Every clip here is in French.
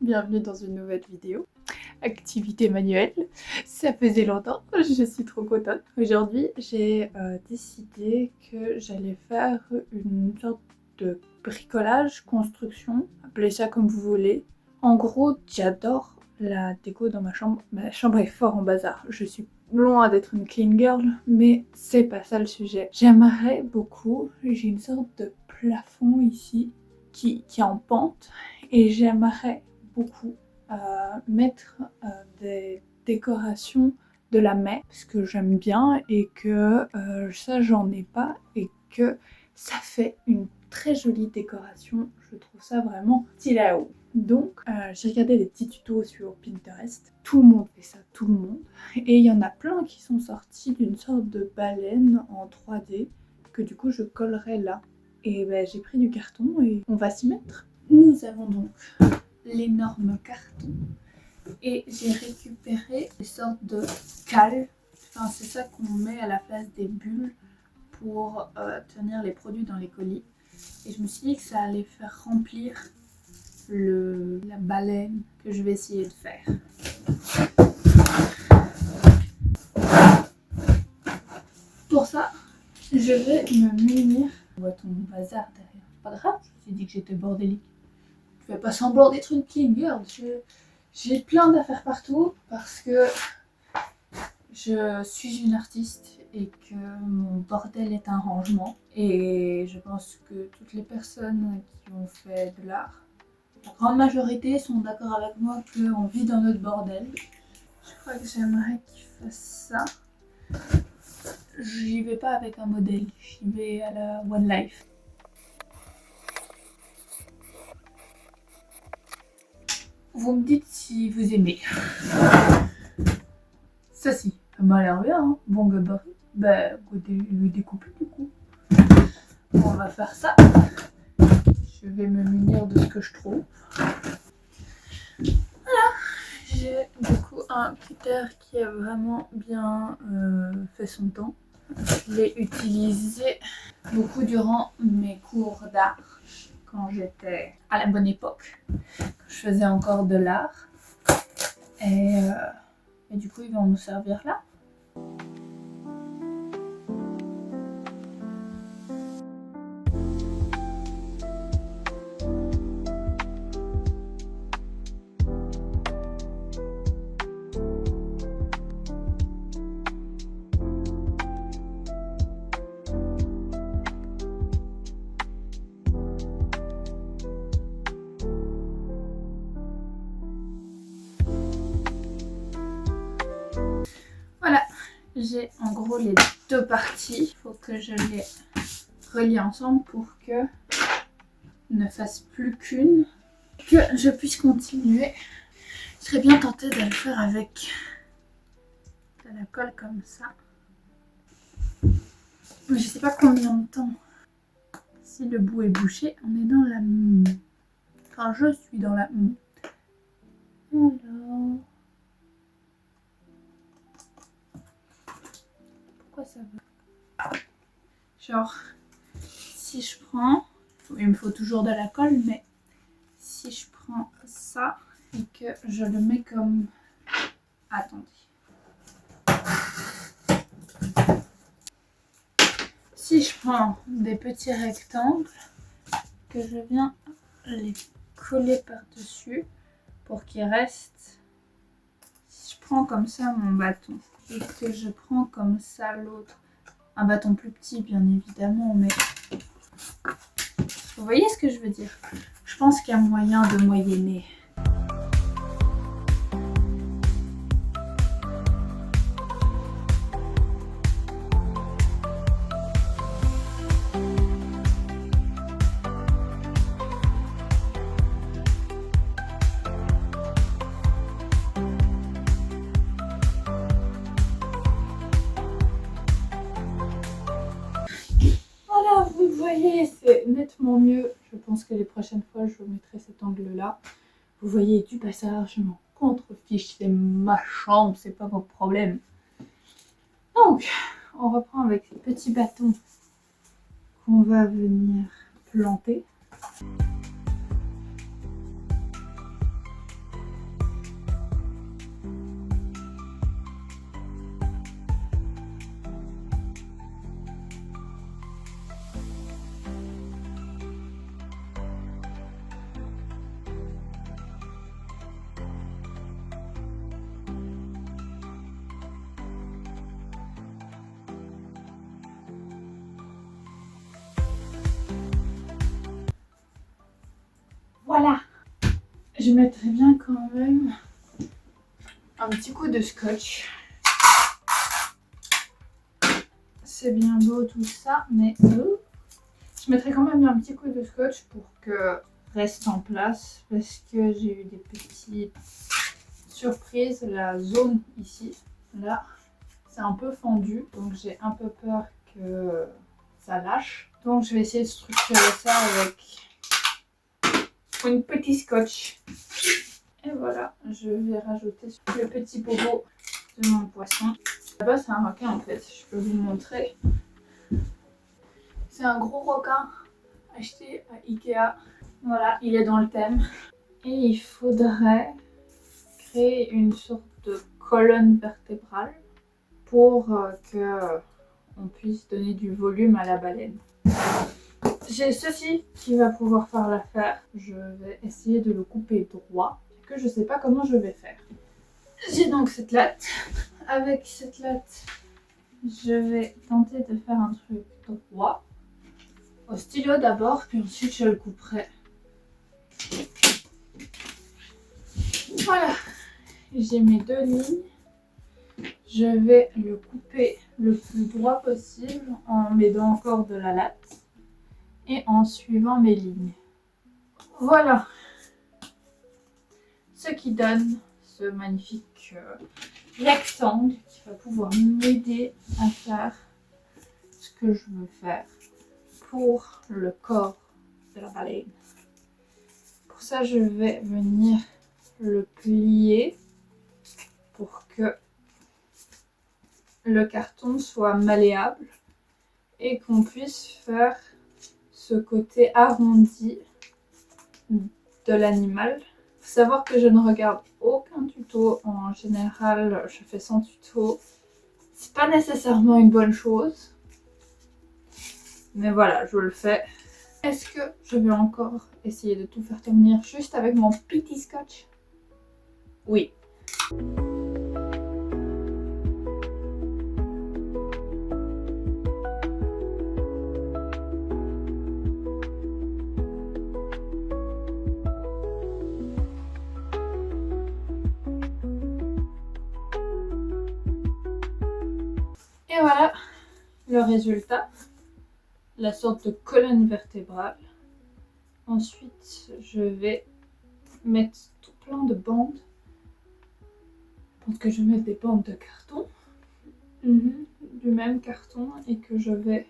bienvenue dans une nouvelle vidéo. Activité manuelle, ça faisait longtemps, je suis trop contente. Aujourd'hui j'ai décidé que j'allais faire une sorte de bricolage, construction, appelez ça comme vous voulez. En gros, j'adore la déco dans ma chambre. Ma chambre est fort en bazar, je suis loin d'être une clean girl, mais c'est pas ça le sujet. J'aimerais beaucoup, j'ai une sorte de plafond ici qui est en pente et j'aimerais beaucoup mettre des décorations de la mer parce que j'aime bien et que ça j'en ai pas et que ça fait une très jolie décoration. Je trouve ça vraiment stylé à haut. Donc j'ai regardé des petits tutos sur Pinterest. Tout le monde fait ça, tout le monde. Et il y en a plein qui sont sortis d'une sorte de baleine en 3D que du coup je collerai là. Et ben, j'ai pris du carton et on va s'y mettre. Nous avons donc l'énorme carton et j'ai récupéré des sortes de cales. Enfin, c'est ça qu'on met à la place des bulles pour tenir les produits dans les colis. Et je me suis dit que ça allait faire remplir la baleine que je vais essayer de faire. Pour ça, je vais me munir. On voit ton bazar derrière. Pas grave, je me suis dit que j'étais bordélique. Je fais pas semblant d'être une clean girl. J'ai plein d'affaires partout parce que je suis une artiste et que mon bordel est un rangement. Et je pense que toutes les personnes qui ont fait de l'art, la grande majorité sont d'accord avec moi qu'on vit dans notre bordel. Je crois que j'aimerais qu'il fasse ça. J'y vais pas avec un modèle, j'y vais à la One Life. Vous me dites si vous aimez. Ça si, ça m'a l'air bien, hein. Bon gabarit. Bah, le découper du coup. On va faire ça. Je vais me munir de ce que je trouve. Voilà. J'ai du coup un cutter qui a vraiment bien fait son temps. Je l'ai utilisé beaucoup durant mes cours d'art. Quand j'étais à la bonne époque, quand je faisais encore de l'art. Et du coup, ils vont nous servir là. Voilà, j'ai en gros les deux parties. Il faut que je les relie ensemble pour que ne fasse plus qu'une, que je puisse continuer. Je serais bien tentée de le faire avec de la colle comme ça. Mais je sais pas combien de temps. Si le bout est bouché, on est dans la... Enfin, je suis dans la... Alors... Pourquoi ça va? Genre, si je prends... Il me faut toujours de la colle, mais si je prends ça et que je le mets comme... Attendez. Si je prends des petits rectangles, que je viens les coller par-dessus pour qu'ils restent... Si je prends comme ça mon bâton et que je prends comme ça l'autre, un bâton plus petit bien évidemment, mais... Vous voyez ce que je veux dire? Je pense qu'il y a moyen de moyenner. Voilà, vous voyez, c'est nettement mieux. Je pense que les prochaines fois, je mettrai cet angle-là. Vous voyez du passage, je m'en contrefiche, c'est ma chambre, c'est pas vos problèmes. Donc, on reprend avec ces petits bâtons qu'on va venir planter. je mettrais bien quand même un petit coup de scotch. C'est bien beau tout ça, mais je mettrais quand même bien un petit coup de scotch pour que reste en place, parce que j'ai eu des petites surprises. La zone ici, là, c'est un peu fendu, donc j'ai un peu peur que ça lâche. Donc je vais essayer de structurer ça avec une petite scotch. Et voilà, je vais rajouter le petit bobo de mon poisson. Là-bas, c'est un requin en fait, je peux vous montrer. C'est un gros requin acheté à Ikea. Voilà, il est dans le thème. Et il faudrait créer une sorte de colonne vertébrale pour que on puisse donner du volume à la baleine. J'ai ceci qui va pouvoir faire l'affaire. Je vais essayer de le couper droit, que je sais pas comment je vais faire. J'ai donc cette latte. Avec cette latte, je vais tenter de faire un truc droit. Au stylo d'abord, puis ensuite je le couperai. Voilà, j'ai mes deux lignes. Je vais le couper le plus droit possible en m'aidant encore de la latte et en suivant mes lignes. Voilà, ce qui donne ce magnifique rectangle qui va pouvoir m'aider à faire ce que je veux faire pour le corps de la baleine. Pour ça, je vais venir le plier pour que le carton soit malléable et qu'on puisse faire ce côté arrondi de l'animal. Il faut savoir que je ne regarde aucun tuto. En général, je fais sans tuto. C'est pas nécessairement une bonne chose. Mais voilà, je le fais. Est-ce que je vais encore essayer de tout faire tenir juste avec mon petit scotch? Oui. Et voilà le résultat, la sorte de colonne vertébrale. Ensuite, je vais mettre tout plein de bandes. Je pense que je vais mettre des bandes de carton, du même carton, et que je vais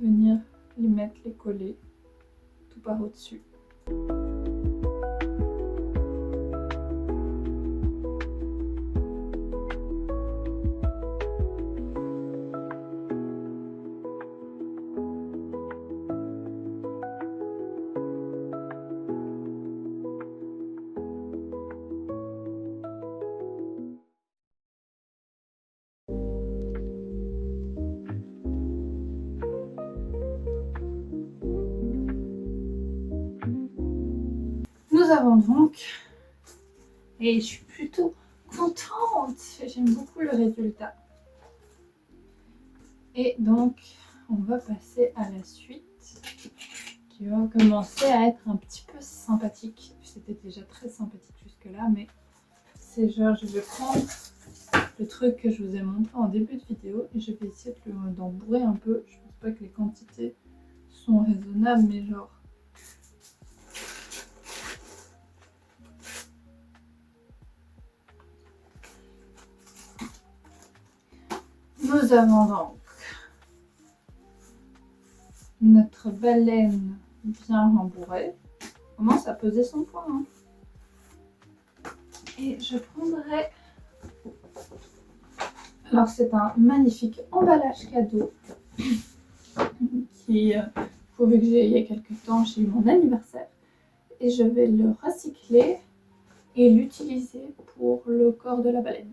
venir les coller tout par au-dessus. Nous avons donc, et je suis plutôt contente, j'aime beaucoup le résultat. Et donc, on va passer à la suite, qui va commencer à être un petit peu sympathique. C'était déjà très sympathique jusque-là, mais c'est genre, je vais prendre le truc que je vous ai montré en début de vidéo et je vais essayer d'en bourrer un peu. Je pense pas que les quantités sont raisonnables, mais genre... Nous avons donc notre baleine bien rembourrée. On commence à peser son poids. Hein. Et je prendrai... Alors c'est un magnifique emballage cadeau qui prouve que j'ai il y a quelques temps, j'ai eu mon anniversaire. Et je vais le recycler et l'utiliser pour le corps de la baleine.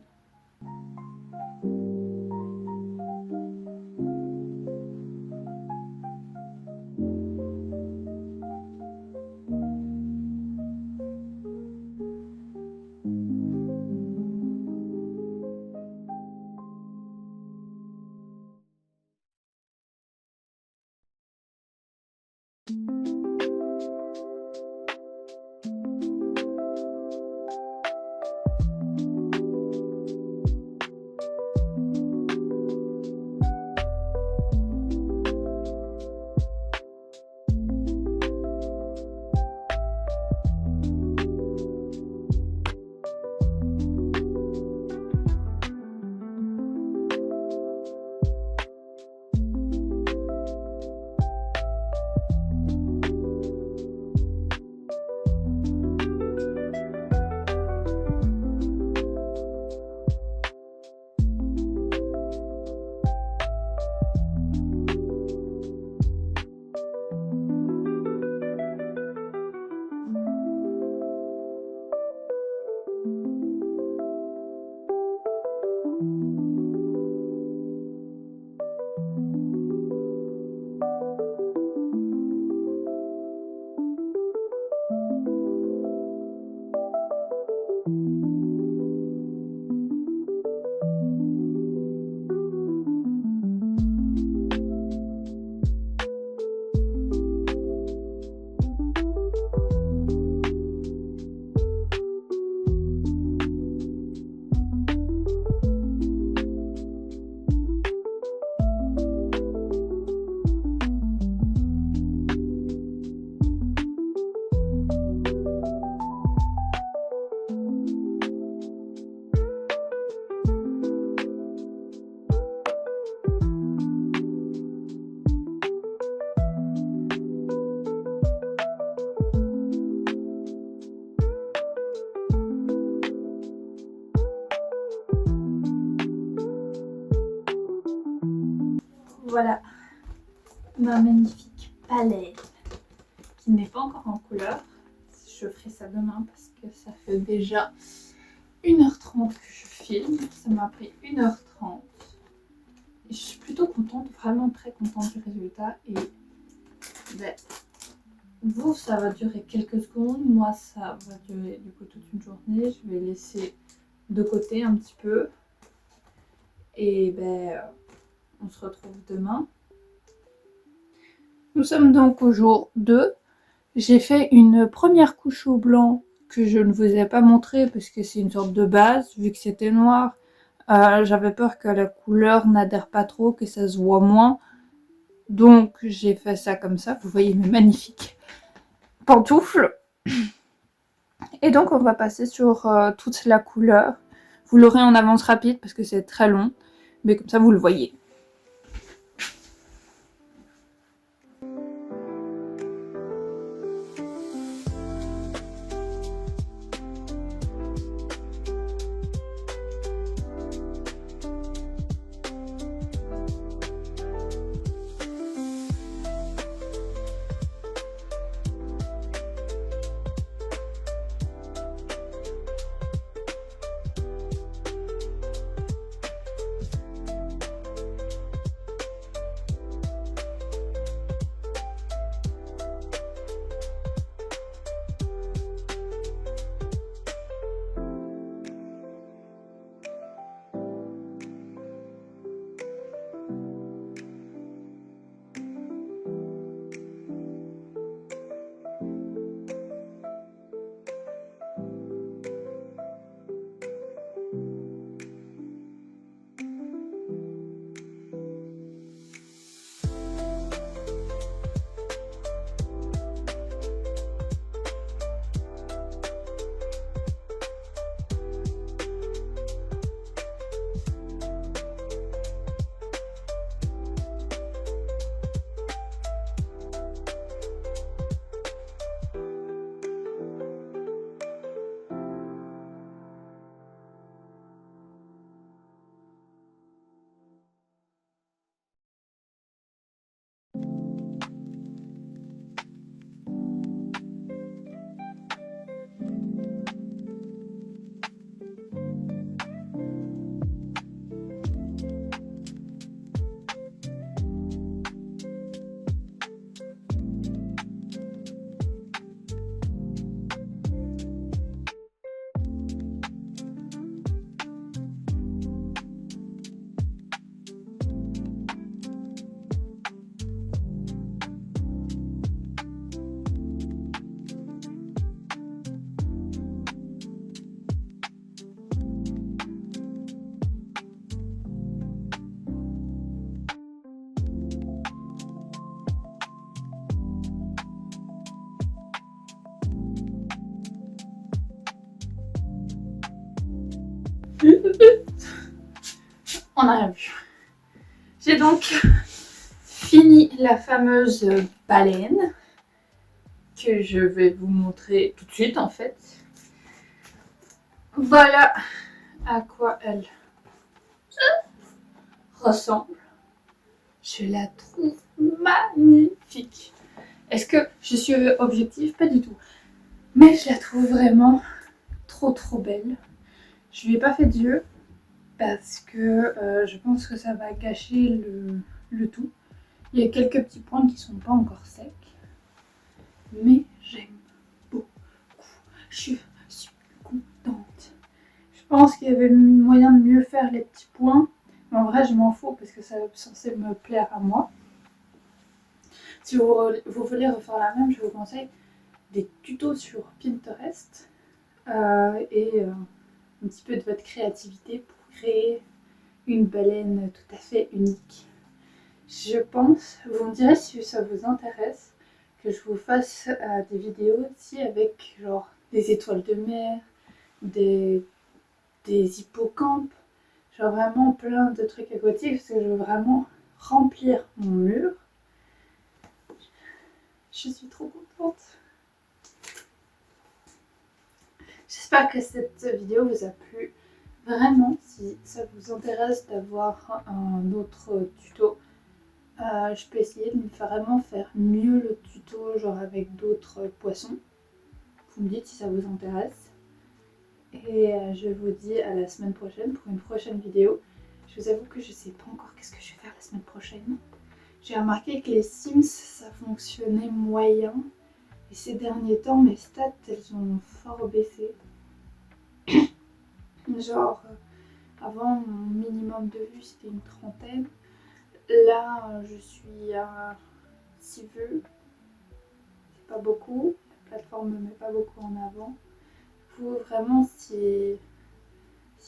Voilà ma magnifique palette qui n'est pas encore en couleur. Je ferai ça demain parce que ça fait déjà 1h30 que je filme. Ça m'a pris 1h30. Et je suis plutôt contente, vraiment très contente du résultat. Et ben, vous, ça va durer quelques secondes. Moi, ça va durer du coup toute une journée. Je vais laisser de côté un petit peu. Et ben, on se retrouve demain. Nous sommes donc au jour 2. J'ai fait une première couche au blanc que je ne vous ai pas montré parce que c'est une sorte de base. Vu que c'était noir, j'avais peur que la couleur n'adhère pas trop, que ça se voit moins. Donc j'ai fait ça comme ça. Vous voyez mes magnifiques pantoufles. Et donc on va passer sur toute la couleur. Vous l'aurez en avance rapide parce que c'est très long. Mais comme ça vous le voyez. On a rien vu. J'ai donc fini la fameuse baleine que je vais vous montrer tout de suite en fait. Voilà à quoi elle ressemble. Je la trouve magnifique. Est-ce que je suis objective? Pas du tout. Mais je la trouve vraiment trop belle. Je lui ai pas fait d'yeux parce que je pense que ça va gâcher le tout. Il y a quelques petits points qui sont pas encore secs. Mais j'aime beaucoup. Je suis super contente. Je pense qu'il y avait moyen de mieux faire les petits points. Mais en vrai, je m'en fous parce que ça est censé me plaire à moi. Si vous voulez refaire la même, je vous conseille des tutos sur Pinterest et un petit peu de votre créativité pour créer une baleine tout à fait unique. Je pense, vous me direz si ça vous intéresse, que je vous fasse des vidéos aussi avec genre des étoiles de mer, des hippocampes, genre vraiment plein de trucs aquatiques parce que je veux vraiment remplir mon mur. Je suis trop contente. J'espère que cette vidéo vous a plu. Vraiment, si ça vous intéresse d'avoir un autre tuto, Je peux essayer de vraiment faire mieux le tuto, genre avec d'autres poissons. Vous me dites si ça vous intéresse. Et je vous dis à la semaine prochaine pour une prochaine vidéo. Je vous avoue que je sais pas encore qu'est-ce que je vais faire la semaine prochaine. J'ai remarqué que les Sims, ça fonctionnait moyen. Et ces derniers temps, mes stats, elles ont fort baissé. Genre, avant, mon minimum de vues, c'était une trentaine. Là, je suis à 6 vues. C'est pas beaucoup. La plateforme ne me met pas beaucoup en avant. Vous, vraiment, si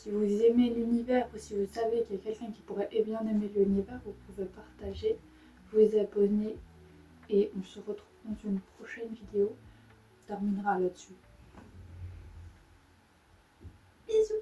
vous aimez l'univers ou si vous savez qu'il y a quelqu'un qui pourrait bien aimer l'univers, vous pouvez partager, vous abonner et on se retrouve dans une prochaine vidéo. On terminera là-dessus. Bisous!